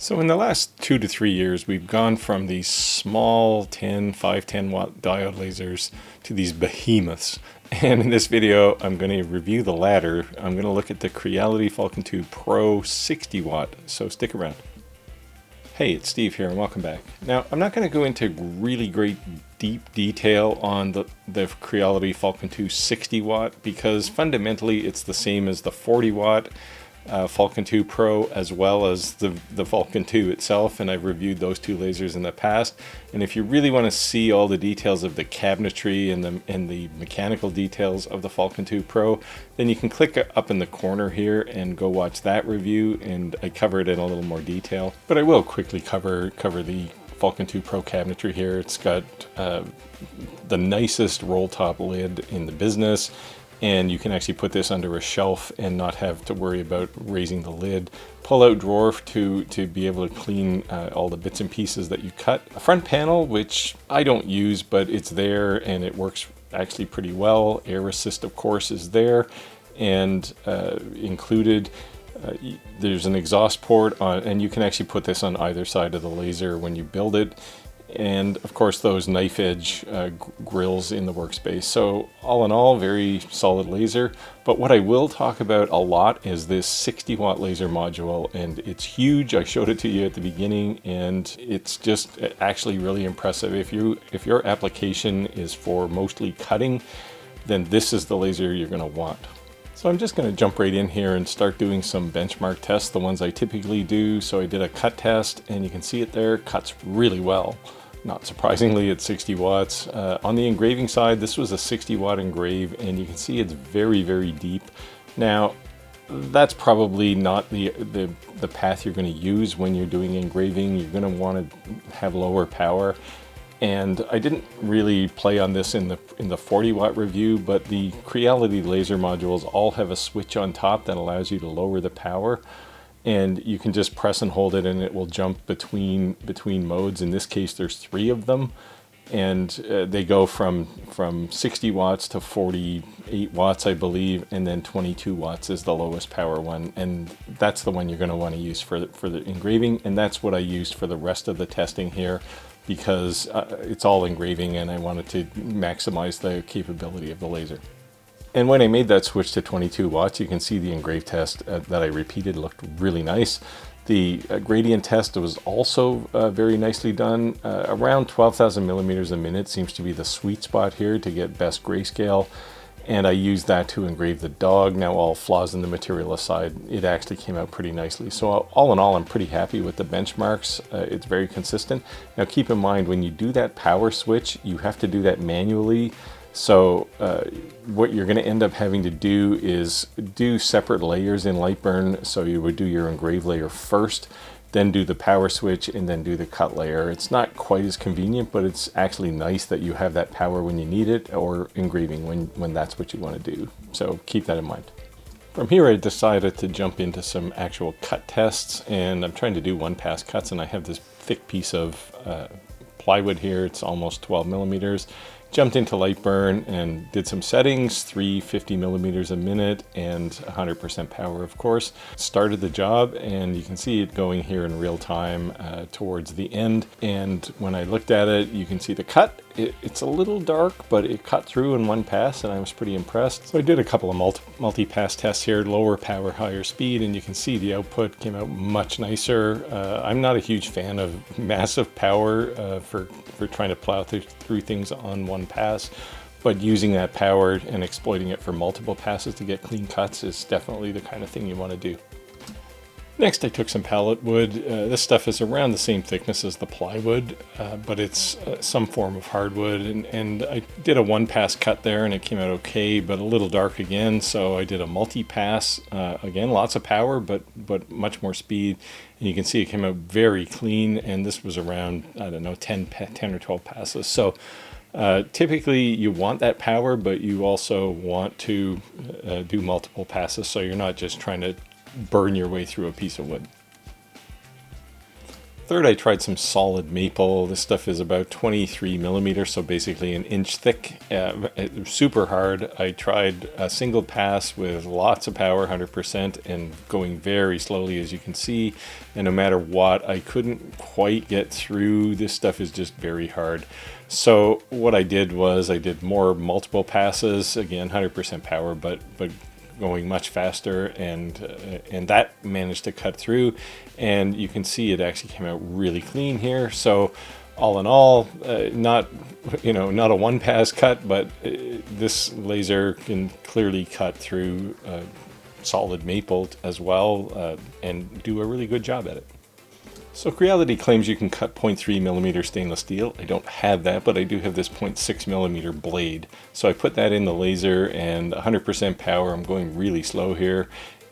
So in the last 2 to 3 years, we've gone from these small 510 watt diode lasers to these behemoths. And in this video, I'm going to review the latter. I'm going to look at the Creality Falcon2 Pro 60 watt, so stick around. Hey, it's Steve here and welcome back. Now, I'm not going to go into really great deep detail on the Creality Falcon2 60 watt because fundamentally it's the same as the 40 watt Falcon 2 Pro as well as the Falcon 2 itself, and I've reviewed those two lasers in the past. And if you really want to see all the details of the cabinetry and the mechanical details of the Falcon 2 Pro, then you can click up in the corner here and go watch that review, and I cover it in a little more detail. But I will quickly cover the Falcon 2 Pro cabinetry here. It's got the nicest roll top lid in the business, and you can actually put this under a shelf and not have to worry about raising the lid. Pull out drawer to be able to clean all the bits and pieces that you cut. A front panel, which I don't use, but it's there and it works actually pretty well. Air assist, of course, is there, and included. There's an exhaust port on, and you can actually put this on either side of the laser when you build it. And of course those knife edge grills in the workspace. So all in all, very solid laser. But what I will talk about a lot is this 60 watt laser module, and it's huge. I showed it to you at the beginning, and it's just actually really impressive. If your application is for mostly cutting, then this is the laser you're going to want. So I'm just going to jump right in here and start doing some benchmark tests, the ones I typically do. So I did a cut test, and you can see it there, cuts really well. Not surprisingly, at 60 watts. On the engraving side, this was a 60 watt engrave, and you can see it's very, very deep. Now, that's probably not the path you're going to use when you're doing engraving. You're going to want to have lower power. And I didn't really play on this in the 40 watt review, but the Creality laser modules all have a switch on top that allows you to lower the power. And you can just press and hold it and it will jump between modes. In this case, there's 3 of them, and they go from 60 watts to 48 watts, I believe, and then 22 watts is the lowest power one. And that's the one you're going to want to use for the engraving. And that's what I used for the rest of the testing here, because it's all engraving and I wanted to maximize the capability of the laser. And when I made that switch to 22 watts, you can see the engrave test that I repeated looked really nice. The gradient test was also very nicely done. Around 12,000 millimeters a minute seems to be the sweet spot here to get best grayscale. And I used that to engrave the dog. Now, all flaws in the material aside, it actually came out pretty nicely. So all in all, I'm pretty happy with the benchmarks. It's very consistent. Now keep in mind, when you do that power switch, you have to do that manually. So what you're going to end up having to do is do separate layers in Lightburn. So you would do your engrave layer first, then do the power switch, and then do the cut layer. It's not quite as convenient, but it's actually nice that you have that power when you need it, or engraving when that's what you want to do. So keep that in mind. From here, I decided to jump into some actual cut tests, and I'm trying to do one-pass cuts, and I have this thick piece of plywood here. It's almost 12 millimeters. Jumped into Lightburn and did some settings, 350 millimeters a minute and 100% power, of course. Started the job, and you can see it going here in real time towards the end. And when I looked at it, you can see the cut. It's a little dark, but it cut through in one pass, and I was pretty impressed. So I did a couple of multi-pass tests here, lower power, higher speed, and you can see the output came out much nicer. I'm not a huge fan of massive power for trying to plow through things on one pass, but using that power and exploiting it for multiple passes to get clean cuts is definitely the kind of thing you want to do. Next, I took some pallet wood. This stuff is around the same thickness as the plywood, but it's some form of hardwood, and I did a one-pass cut there and it came out okay, but a little dark again, so I did a multi-pass. Again, lots of power, but much more speed, and you can see it came out very clean, and this was around, I don't know, 10 or 12 passes. So typically you want that power, but you also want to do multiple passes, so you're not just trying to burn your way through a piece of wood. Third, I tried some solid maple. This stuff is about 23 millimeters, so basically an inch thick, super hard. I tried a single pass with lots of power, 100%, and going very slowly, as you can see. And no matter what, I couldn't quite get through. This stuff is just very hard. So what I did was I did more multiple passes, again, 100% power, but going much faster, and that managed to cut through, and you can see it actually came out really clean here. So all in all, not a one pass cut, but this laser can clearly cut through solid maple as well, and do a really good job at it. So Creality claims you can cut 0.3 millimeter stainless steel. I don't have that, but I do have this 0.6 millimeter blade. So I put that in the laser, and 100% power. I'm going really slow here.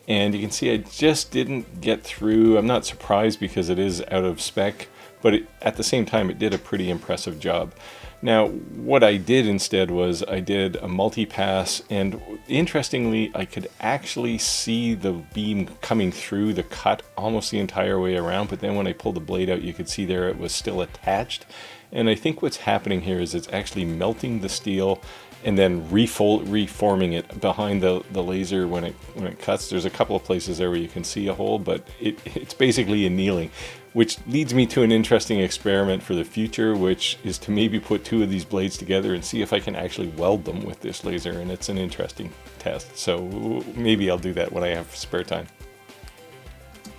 And you can see I just didn't get through. I'm not surprised because it is out of spec, but at the same time, it did a pretty impressive job. Now, what I did instead was I did a multi-pass, and interestingly, I could actually see the beam coming through the cut almost the entire way around, but then when I pulled the blade out, you could see there it was still attached. And I think what's happening here is it's actually melting the steel and then reforming it behind the laser when it cuts. There's a couple of places there where you can see a hole, but it's basically annealing, which leads me to an interesting experiment for the future, which is to maybe put two of these blades together and see if I can actually weld them with this laser, and it's an interesting test. So maybe I'll do that when I have spare time.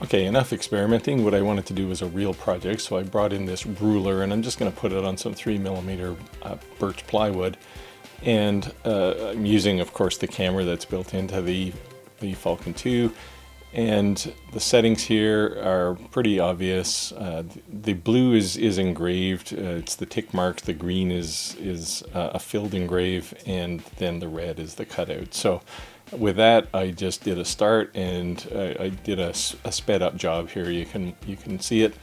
Okay, enough experimenting. What I wanted to do was a real project, so I brought in this ruler, and I'm just going to put it on some 3mm birch plywood. And I'm using, of course, the camera that's built into the Falcon 2. And the settings here are pretty obvious. The blue is engraved. It's the tick mark. The green is a filled engrave, and then the red is the cutout. So with that, I just did a start, and I did a sped up job here. You can see it,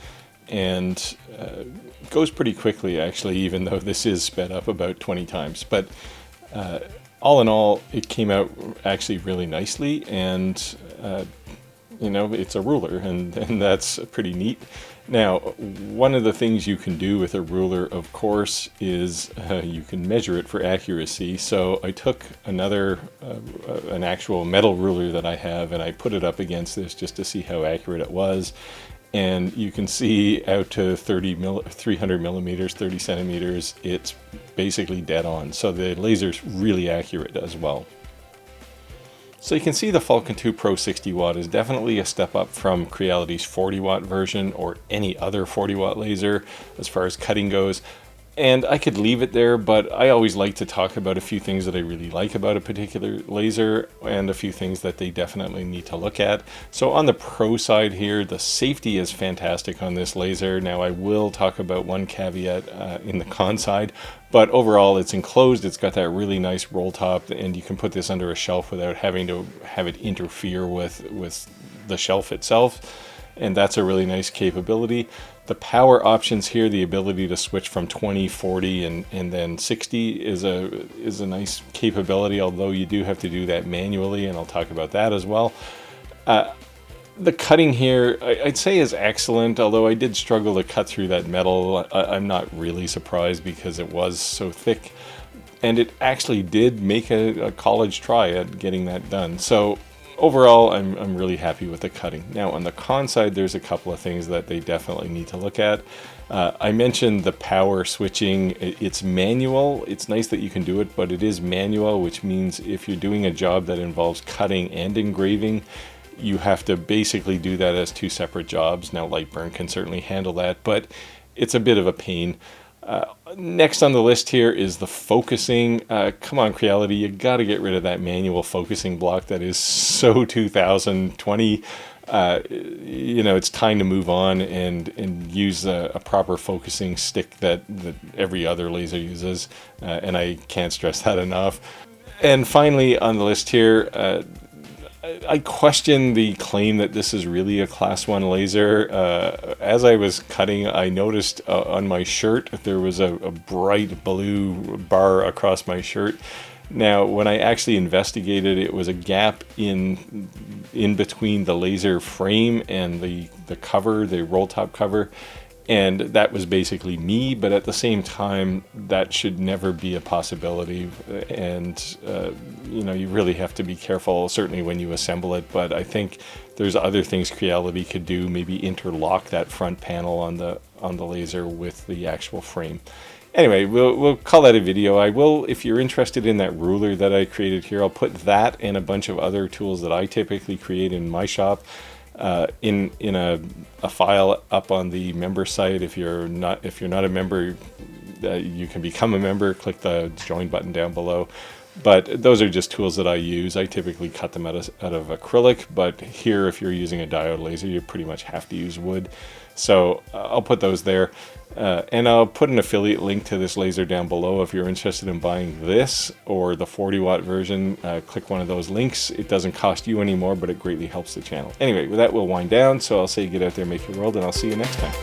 and it goes pretty quickly actually, even though this is sped up about 20 times. But all in all, it came out actually really nicely, and it's a ruler, and that's pretty neat. Now, one of the things you can do with a ruler, of course, is you can measure it for accuracy. So I took an actual metal ruler that I have, and I put it up against this just to see how accurate it was. And you can see out to 300 millimeters, 30 centimeters, it's basically dead on. So the laser's really accurate as well. So you can see the Falcon 2 Pro 60 watt is definitely a step up from Creality's 40 watt version or any other 40 watt laser as far as cutting goes. And I could leave it there, but I always like to talk about a few things that I really like about a particular laser and a few things that they definitely need to look at. So on the pro side here, the safety is fantastic on this laser. Now I will talk about one caveat in the con side, but overall it's enclosed. It's got that really nice roll top, and you can put this under a shelf without having to have it interfere with the shelf itself. And that's a really nice capability. The power options here, the ability to switch from 20, 40, and then 60 is a nice capability, although you do have to do that manually, and I'll talk about that as well. The cutting here, I'd say, is excellent, although I did struggle to cut through that metal. I'm not really surprised because it was so thick, and it actually did make a college try at getting that done. So overall, I'm really happy with the cutting. Now, on the con side, there's a couple of things that they definitely need to look at. I mentioned the power switching. It's manual. It's nice that you can do it, but it is manual, which means if you're doing a job that involves cutting and engraving, you have to basically do that as two separate jobs. Now, Lightburn can certainly handle that, but it's a bit of a pain. Next on the list here is the focusing. Come on, Creality, you got to get rid of that manual focusing block that is so 2020. It's time to move on and use a proper focusing stick that every other laser uses, and I can't stress that enough. And finally on the list here, I question the claim that this is really a class 1 laser. As I was cutting, I noticed on my shirt there was a bright blue bar across my shirt. Now, when I actually investigated, it was a gap in between the laser frame and the cover, the roll top cover. And that was basically me, but at the same time, that should never be a possibility. And, you know, you really have to be careful, certainly when you assemble it. But I think there's other things Creality could do, maybe interlock that front panel on the laser with the actual frame. Anyway, we'll call that a video. I will, if you're interested in that ruler that I created here, I'll put that and a bunch of other tools that I typically create in my shop in a file up on the member site. If you're not a member, you can become a member. Click the join button down below. But those are just tools that I use. I typically cut them out of acrylic, but here, if you're using a diode laser, you pretty much have to use wood. So I'll put those there. And I'll put an affiliate link to this laser down below. If you're interested in buying this or the 40-watt version, click one of those links. It doesn't cost you any more, but it greatly helps the channel. Anyway, with that, we'll wind down. So I'll say get out there, make your world, and I'll see you next time.